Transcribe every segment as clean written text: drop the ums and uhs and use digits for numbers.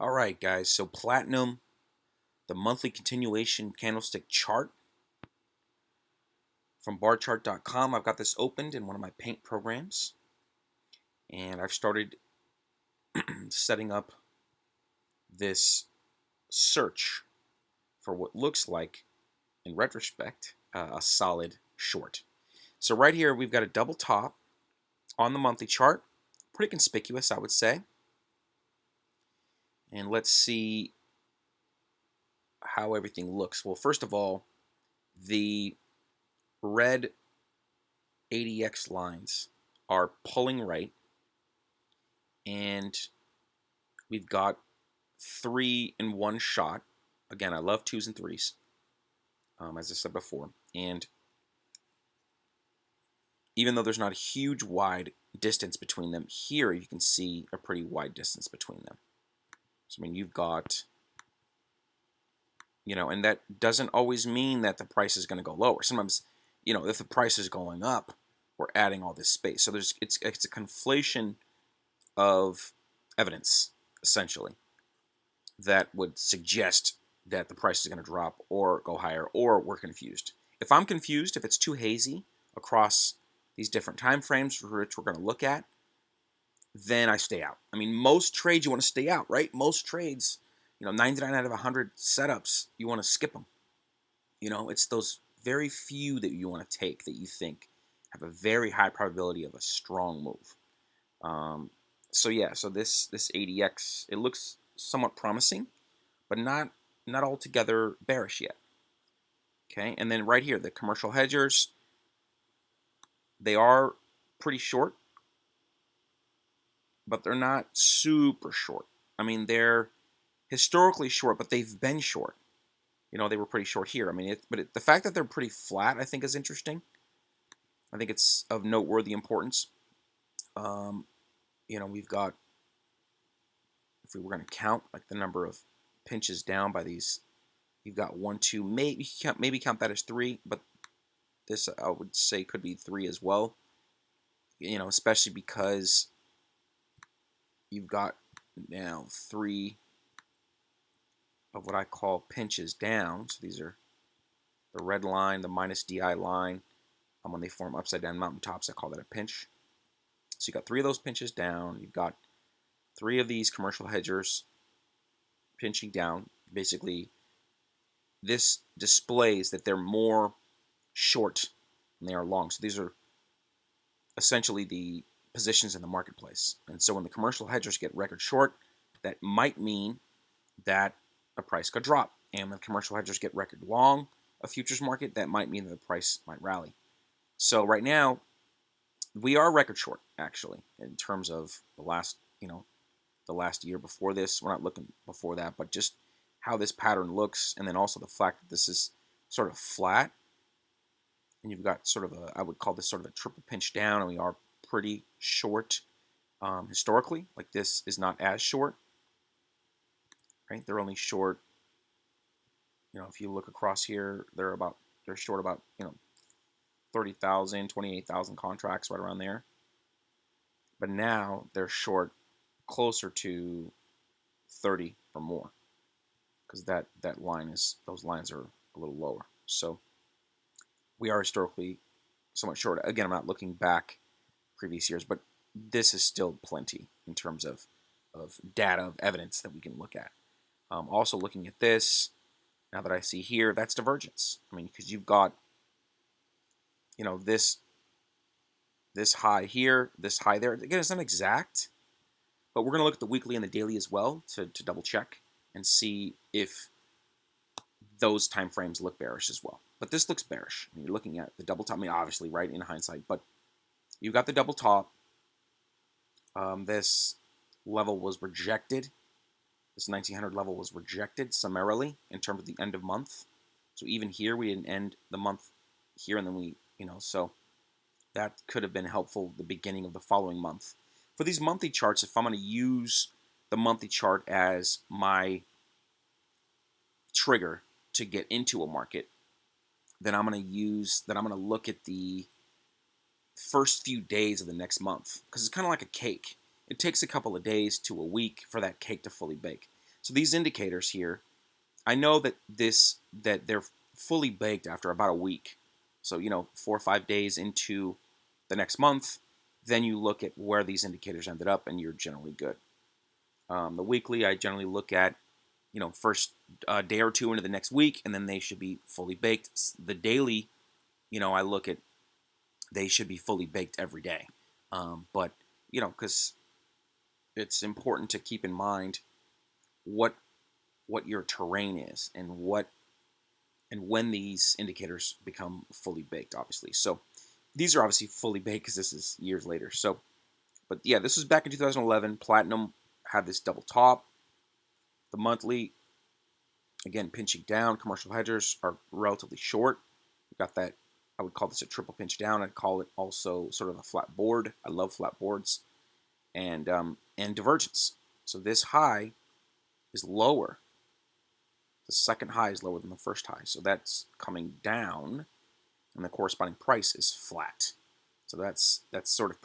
All right, guys, so platinum, the monthly continuation candlestick chart from barchart.com. I've got this opened in one of my paint programs, and I've started setting up this search for what looks like, in retrospect, a solid short. So right here, we've got a double top on the monthly chart, pretty conspicuous, I would say. And let's see how everything looks. Well, first of all, the red ADX lines are pulling right, and we've got 3 in one shot. Again, I love 2s and 3s, as I said before. And even though there's not a huge wide distance between them, here you can see a pretty wide distance between them. So, I mean, you've got, and that doesn't always mean that the price is going to go lower. Sometimes, if the price is going up, we're adding all this space. So it's a conflation of evidence, essentially, that would suggest that the price is going to drop or go higher, or we're confused. If I'm confused, if it's too hazy across these different time frames which we're going to look at, then I stay out. I mean, most trades you want to stay out, right? Most trades, 99 out of 100 setups, you want to skip them. It's those very few that you want to take that you think have a very high probability of a strong move. So this ADX, it looks somewhat promising, but not altogether bearish yet. Okay, and then right here, the commercial hedgers, they are pretty short, but they're not super short. I mean, they're historically short, but they've been short. They were pretty short here. I mean, the fact that they're pretty flat, I think, is interesting. I think it's of noteworthy importance. We've got, if we were going to count like the number of pinches down by these, you've got 1, 2, maybe count that as 3, but this I would say could be 3 as well. Especially because you've got now 3 of what I call pinches down. So these are the red line, the minus DI line. When they form upside down mountaintops, I call that a pinch. So you got 3 of those pinches down. You've got 3 of these commercial hedgers pinching down. Basically, this displays that they're more short than they are long. So these are essentially the positions in the marketplace. And so when the commercial hedgers get record short, that might mean that a price could drop. And when commercial hedgers get record long a futures market, that might mean that the price might rally. So right now, we are record short, actually, in terms of the last year before this. We're not looking before that, but just how this pattern looks, and then also the fact that this is sort of flat, and you've got sort of I would call this sort of a triple pinch down, and we are pretty short historically. Like, this is not as short, right? They're only short, if you look across here, they're short about 30,000, 28,000 contracts, right around there. But now they're short closer to 30 or more, because those lines are a little lower. So we are historically somewhat short. Again, I'm not looking back previous years, but this is still plenty in terms of data, of evidence that we can look at. Also looking at this, now that I see here, that's divergence. I mean, because you've got, this high here, this high there. Again, it's not exact, but we're going to look at the weekly and the daily as well to double check and see if those time frames look bearish as well. But this looks bearish. I mean, you're looking at the double top. I mean, obviously, right, in hindsight, but you've got the double top. This level was rejected. This 1900 level was rejected summarily in terms of the end of month. So even here, we didn't end the month here, and then we, so that could have been helpful at the beginning of the following month. For these monthly charts, if I'm going to use the monthly chart as my trigger to get into a market, then I'm going to look at the first few days of the next month, because it's kind of like a cake. It takes a couple of days to a week for that cake to fully bake. So these indicators here, I know that they're fully baked after about a week. So 4 or 5 days into the next month, then you look at where these indicators ended up, and you're generally good. The weekly, I generally look at first day or two into the next week, and then they should be fully baked. The daily, I look at they should be fully baked every day. But because it's important to keep in mind what your terrain is and when these indicators become fully baked, obviously. So these are obviously fully baked because this is years later. So, but yeah, this was back in 2011. Platinum had this double top. The monthly, again, pinching down. Commercial hedgers are relatively short. We've got that. I would call this a triple pinch down. I'd call it also sort of a flat board. I love flat boards. And divergence. So this high is lower. The second high is lower than the first high. So that's coming down, and the corresponding price is flat. So that's sort of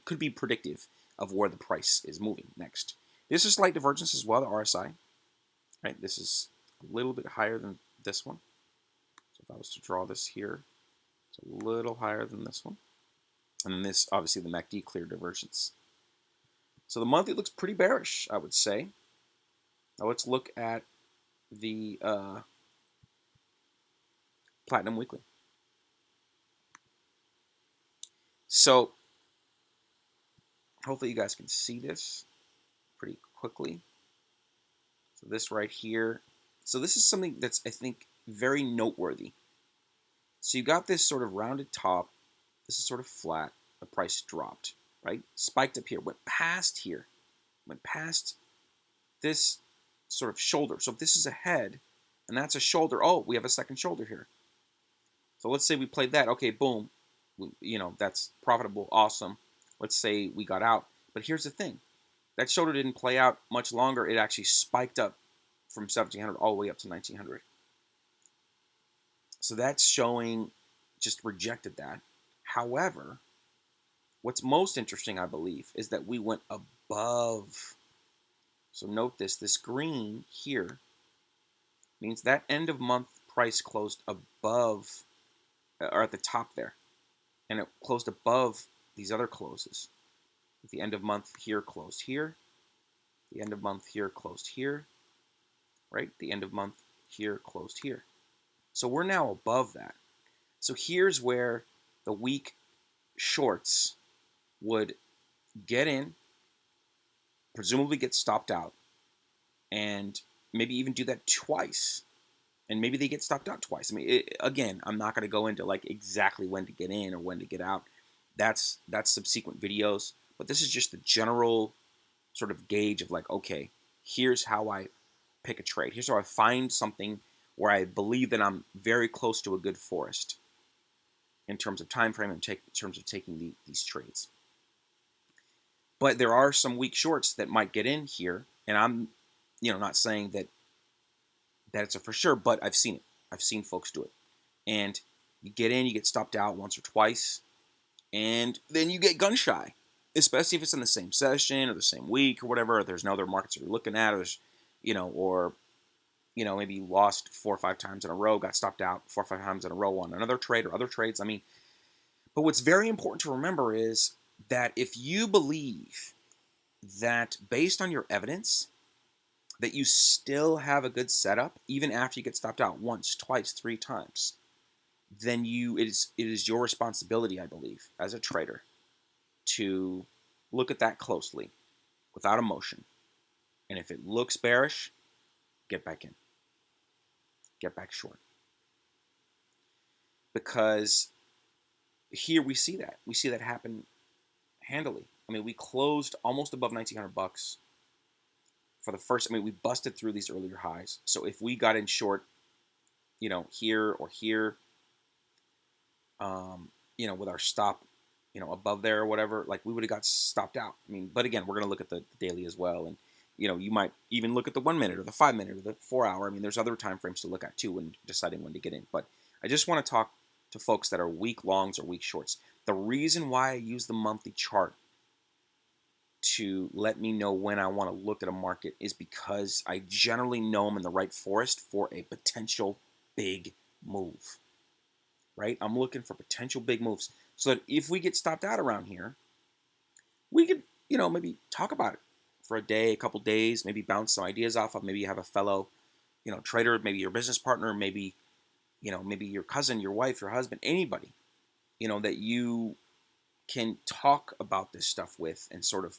could be predictive of where the price is moving next. This is slight divergence as well, the RSI. Right, this is a little bit higher than this one. So if I was to draw this here, it's a little higher than this one. And then this, obviously, the MACD clear divergence. So the monthly looks pretty bearish, I would say. Now let's look at the Platinum Weekly. So hopefully you guys can see this pretty quickly. So this right here. So this is something that's, I think, very noteworthy. So you got this sort of rounded top. This is sort of flat. The price dropped, right? Spiked up here, went past here, went past this sort of shoulder. So if this is a head and that's a shoulder, oh, we have a second shoulder here. So let's say we played that. Okay, boom. That's profitable. Awesome. Let's say we got out. But here's the thing. That shoulder didn't play out much longer. It actually spiked up from 1700 all the way up to 1900. So that's showing just rejected that. However, what's most interesting, I believe, is that we went above. So note this green here means that end of month price closed above, or at the top there. And it closed above these other closes. The end of month here closed here. The end of month here closed here. Right? The end of month here closed here. So we're now above that. So here's where the weak shorts would get in, presumably get stopped out, and maybe even do that twice. And maybe they get stopped out twice. I mean, again, I'm not going to go into like exactly when to get in or when to get out. That's subsequent videos. But this is just the general sort of gauge of like, okay, here's how I pick a trade. Here's how I find something where I believe that I'm very close to a good forest in terms of time frame and in terms of taking these trades. But there are some weak shorts that might get in here, and I'm not saying that it's a for sure, but I've seen it. I've seen folks do it. And you get in, you get stopped out once or twice, and then you get gun shy, especially if it's in the same session or the same week or whatever. Or there's no other markets you're looking at, or there's, maybe you lost 4 or 5 times in a row, got stopped out 4 or 5 times in a row on another trade or other trades. I mean, but what's very important to remember is that if you believe that based on your evidence that you still have a good setup, even after you get stopped out once, twice, 3 times, then it is your responsibility, I believe, as a trader, to look at that closely, without emotion. And if it looks bearish, get back in. Get back short. Because here we see that. We see that happen handily. I mean, we closed almost above $1,900 for the first. I mean, we busted through these earlier highs. So if we got in short, here or here, with our stop, above there or whatever, like we would have got stopped out. I mean, but again, we're going to look at the daily as well. And, you might even look at the 1 minute or the 5 minute or the 4 hour. I mean, there's other time frames to look at too when deciding when to get in. But I just want to talk to folks that are weak longs or weak shorts. The reason why I use the monthly chart to let me know when I want to look at a market is because I generally know I'm in the right forest for a potential big move, right? I'm looking for potential big moves so that if we get stopped out around here, we could, maybe talk about it for a day, a couple days, maybe bounce some ideas off of. Maybe you have a fellow, trader, maybe your business partner, maybe, maybe your cousin, your wife, your husband, anybody, that you can talk about this stuff with and sort of,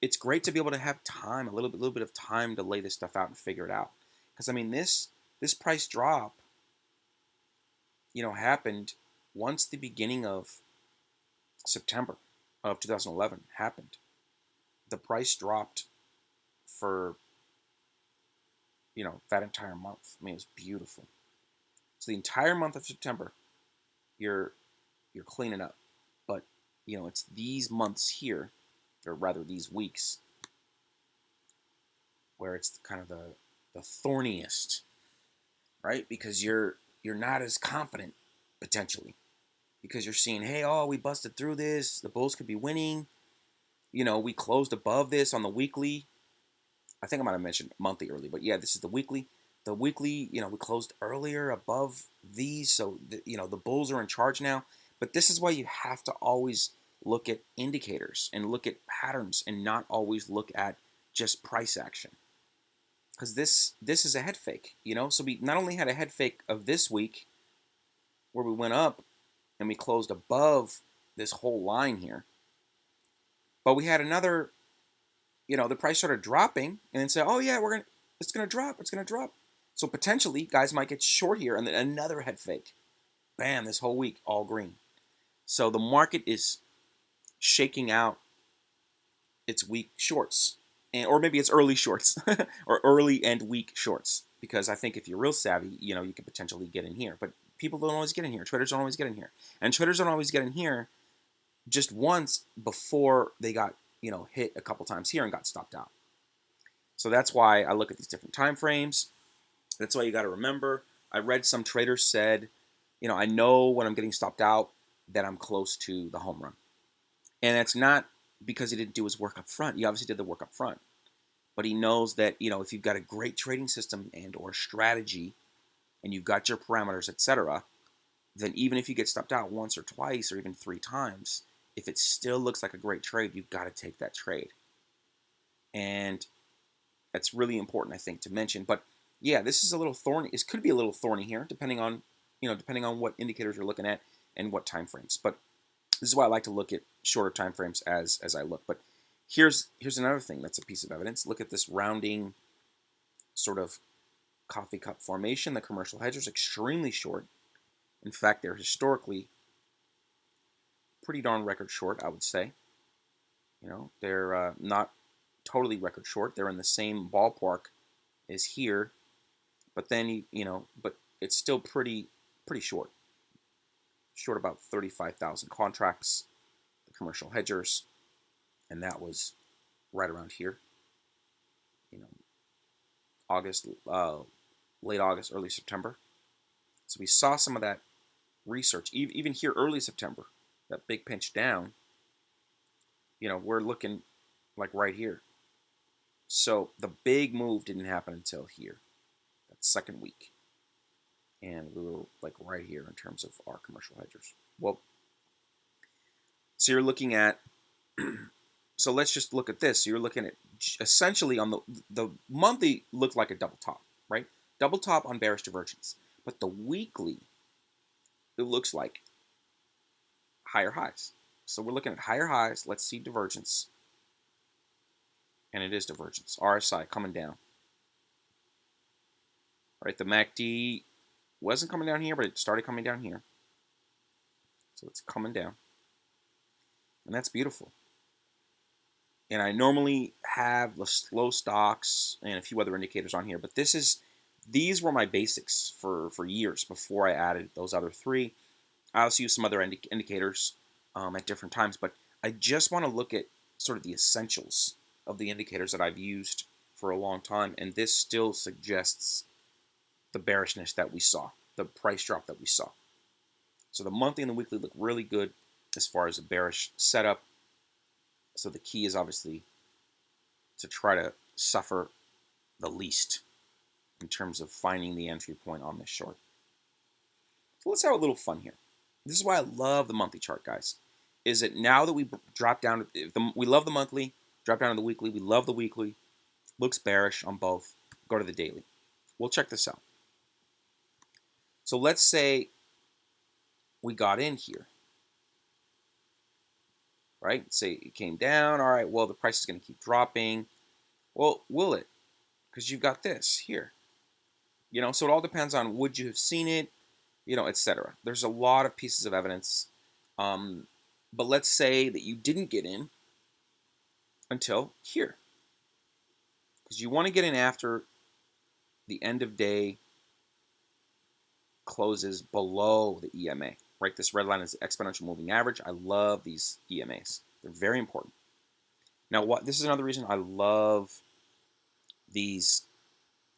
it's great to be able to have time, a little bit of time to lay this stuff out and figure it out. Because I mean, this price drop, happened once the beginning of September of 2011 happened. The price dropped for that entire month. I mean, it was beautiful. So the entire month of September, you're cleaning up, but it's these months here, or rather these weeks, where it's kind of the thorniest, right? Because you're not as confident potentially, because you're seeing, hey, oh, we busted through this. The Bulls could be winning. We closed above this on the weekly. I think I might have mentioned monthly early, but yeah, this is the weekly. The weekly, we closed earlier above these, so the Bulls are in charge now. But this is why you have to always look at indicators and look at patterns and not always look at just price action, because this is a head fake. So we not only had a head fake of this week where we went up and we closed above this whole line here, but we had another, the price started dropping and then said, oh yeah, it's gonna drop. So potentially guys might get short here, and then another head fake. Bam, this whole week all green. So the market is shaking out its weak shorts, or maybe it's early shorts or early and weak shorts, because I think if you're real savvy, you could potentially get in here. But people don't always get in here. Traders don't always get in here. And traders don't always get in here just once before they got, hit a couple times here and got stopped out. So that's why I look at these different time frames. That's why you got to remember. I read some traders said, I know when I'm getting stopped out that I'm close to the home run. And that's not because he didn't do his work up front. He obviously did the work up front. But he knows that, if you've got a great trading system and or strategy and you've got your parameters, etc., then even if you get stopped out once or twice or even 3 times, if it still looks like a great trade, you've got to take that trade. And that's really important, I think, to mention. But yeah, this is a little thorny. It could be a little thorny here, depending on what indicators you're looking at and what time frames. But this is why I like to look at shorter time frames as I look. But here's another thing that's a piece of evidence. Look at this rounding sort of coffee cup formation. The commercial hedgers extremely short. In fact, they're historically pretty darn record short, I would say. They're not totally record short. They're in the same ballpark as here, but then but it's still pretty short. Short about 35,000 contracts, the commercial hedgers, and that was right around here. August, late August, early September. So we saw some of that research even here early September. That big pinch down. We're looking like right here. So the big move didn't happen until here, that second week. And we were like right here in terms of our commercial hedgers. Well, so you're looking at, so let's just look at this. So you're looking at essentially on the monthly looked like a double top, right? Double top on bearish divergence. But the weekly, it looks like higher highs. So we're looking at higher highs. Let's see divergence. And it is divergence. RSI coming down. Right, the MACD wasn't coming down here, but it started coming down here. So it's coming down. And that's beautiful. And I normally have the slow stocks and a few other indicators on here, but these were my basics for years before I added those other 3. I also use some other indicators at different times, but I just want to look at sort of the essentials of the indicators that I've used for a long time, and this still suggests the bearishness that we saw, the price drop that we saw. So the monthly and the weekly look really good as far as a bearish setup. So the key is obviously to try to suffer the least in terms of finding the entry point on this short. So let's have a little fun here. This is why I love the monthly chart, guys. Is it now that we drop down, we love the monthly, drop down to the weekly, we love the weekly, looks bearish on both, go to the daily. We'll check this out. So let's say we got in here, right? Say it came down, all right, well, the price is going to keep dropping. Well, will it? Because you've got this here. You know, so it all depends on would you have seen it, you know, etc. There's a lot of pieces of evidence. But let's say that you didn't get in until here. Because you want to get in after the end of day closes below the EMA. Right? This red line is the exponential moving average. I love these EMAs. They're very important. Now, this is another reason I love these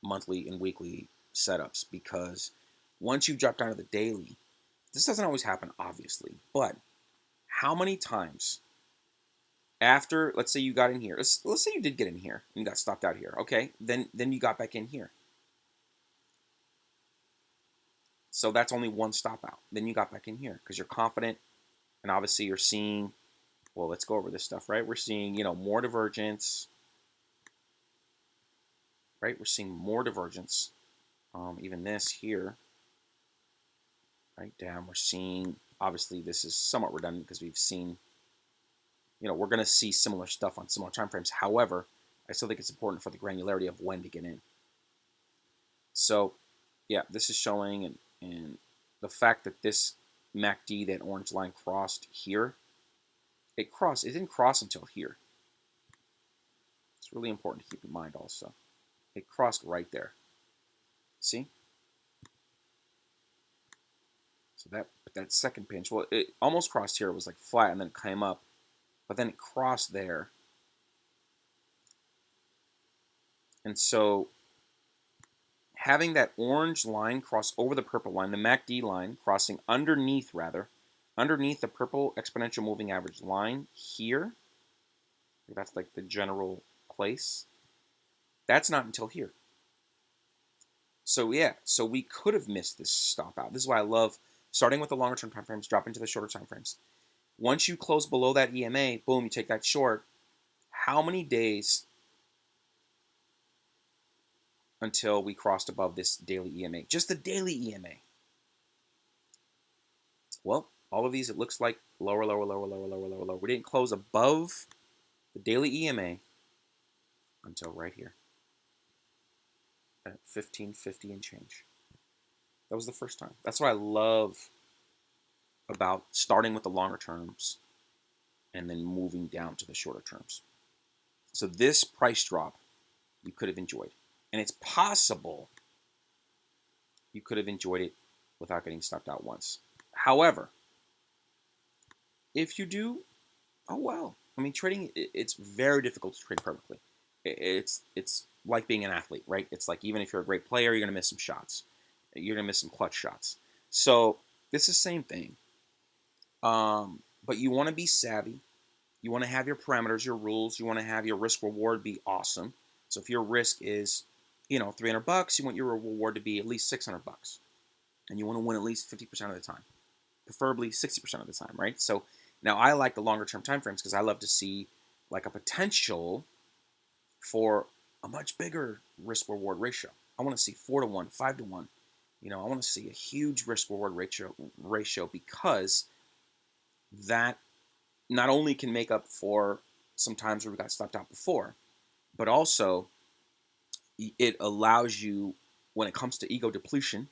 monthly and weekly setups, because once you drop down to the daily, this doesn't always happen, obviously, but how many times after, let's say you got in here, let's say you did get in here and you got stopped out here, okay, then you got back in here. So that's only one stop out. Then you got back in here because you're confident, and obviously you're seeing, well, let's go over this stuff, right? We're seeing, you know, more divergence, right? We're seeing more divergence. Even this here, right down, we're seeing, obviously this is somewhat redundant because we've seen, you know, we're going to see similar stuff on similar time frames. However, I still think it's important for the granularity of when to get in. So, yeah, this is showing, and the fact that this MACD, that orange line, crossed here, it didn't cross until here. It's really important to keep in mind also. It crossed right there. See? So that second pinch, well, it almost crossed here. It was like flat, and then it came up, but then it crossed there. And so having that orange line cross over the purple line, the MACD line crossing underneath the purple exponential moving average line here, that's like the general place, that's not until here. So yeah, so we could have missed this stop out. This is why I love starting with the longer term time frames, drop into the shorter time frames. Once you close below that EMA, boom, you take that short. How many days until we crossed above this daily EMA? Just the daily EMA. Well, all of these, it looks like lower, lower, lower, lower, lower, lower, lower. We didn't close above the daily EMA until right here at 1550 and change. That was the first time. That's what I love about starting with the longer terms and then moving down to the shorter terms. So this price drop you could have enjoyed. And it's possible you could have enjoyed it without getting stopped out once. However, if you do, oh well. I mean, trading, it's very difficult to trade perfectly. It's like being an athlete, right? It's like even if you're a great player, you're going to miss some shots. You're going to miss some clutch shots. So this is the same thing. But you want to be savvy. You want to have your parameters, your rules. You want to have your risk reward be awesome. So if your risk is, you know, $300, you want your reward to be at least $600, and you want to win at least 50% of the time, preferably 60% of the time, right? So now I like the longer term time frames because I love to see like a potential for a much bigger risk reward ratio. I want to see 4-to-1, 5-to-1. You know, I want to see a huge risk reward ratio because that not only can make up for some times where we got stopped out before, but also it allows you, when it comes to ego depletion,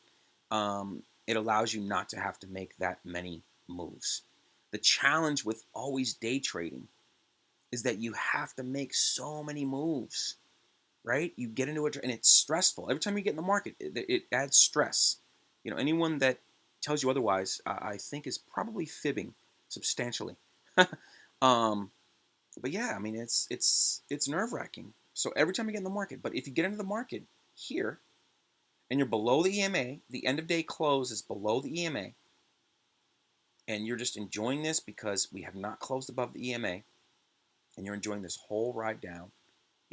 it allows you not to have to make that many moves. The challenge with always day trading is that you have to make so many moves, right? You get into it and it's stressful. Every time you get in the market, it adds stress. You know, anyone that tells you otherwise, I think is probably fibbing substantially. But yeah, I mean, it's nerve-wracking. So every time you get in the market, but if you get into the market here and you're below the EMA, the end of day close is below the EMA, and you're just enjoying this because we have not closed above the EMA, and you're enjoying this whole ride down,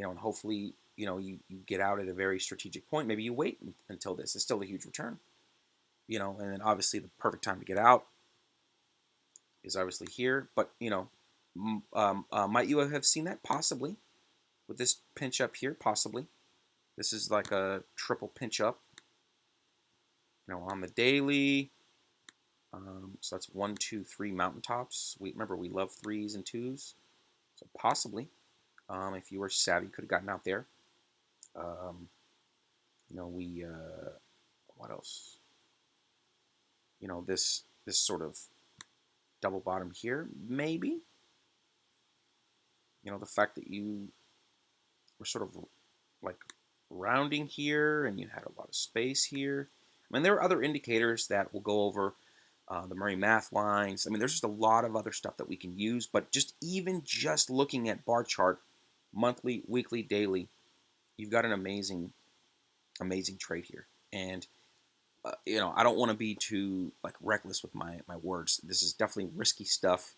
and hopefully, you get out at a very strategic point. Maybe you wait until this. It's still a huge return, and then obviously the perfect time to get out is obviously here. But, might you have seen that? Possibly. With this pinch up here, possibly. This is like a triple pinch up, on the daily. So that's 1, 2, 3 mountaintops. Remember, we love 3s and 2s. So possibly, if you were savvy, you could have gotten out there. We what else? This sort of double bottom here, maybe. The fact that you were sort of like rounding here and you had a lot of space here. I mean, there are other indicators that we'll go over, the Murray math lines. I mean, there's just a lot of other stuff that we can use, but even just looking at bar chart, monthly, weekly, daily, you've got an amazing trade here. And I don't want to be too reckless with my words. This is definitely risky stuff.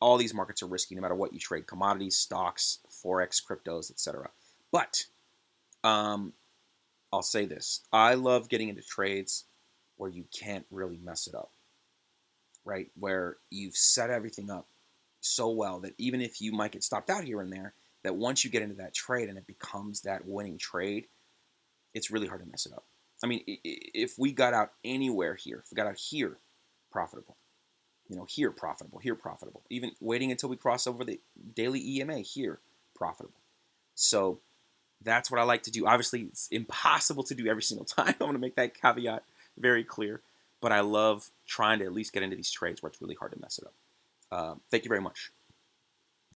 All these markets are risky, no matter what you trade: commodities, stocks, forex, cryptos, etc. But I'll say this: I love getting into trades where you can't really mess it up, right? Where you've set everything up so well that even if you might get stopped out here and there, that once you get into that trade and it becomes that winning trade, it's really hard to mess it up. I mean, if we got out anywhere here, if we got out here, profitable, here profitable, here profitable, even waiting until we cross over the daily EMA here, profitable. So that's what I like to do. Obviously, it's impossible to do every single time. I want to make that caveat very clear. But I love trying to at least get into these trades where it's really hard to mess it up. Thank you very much.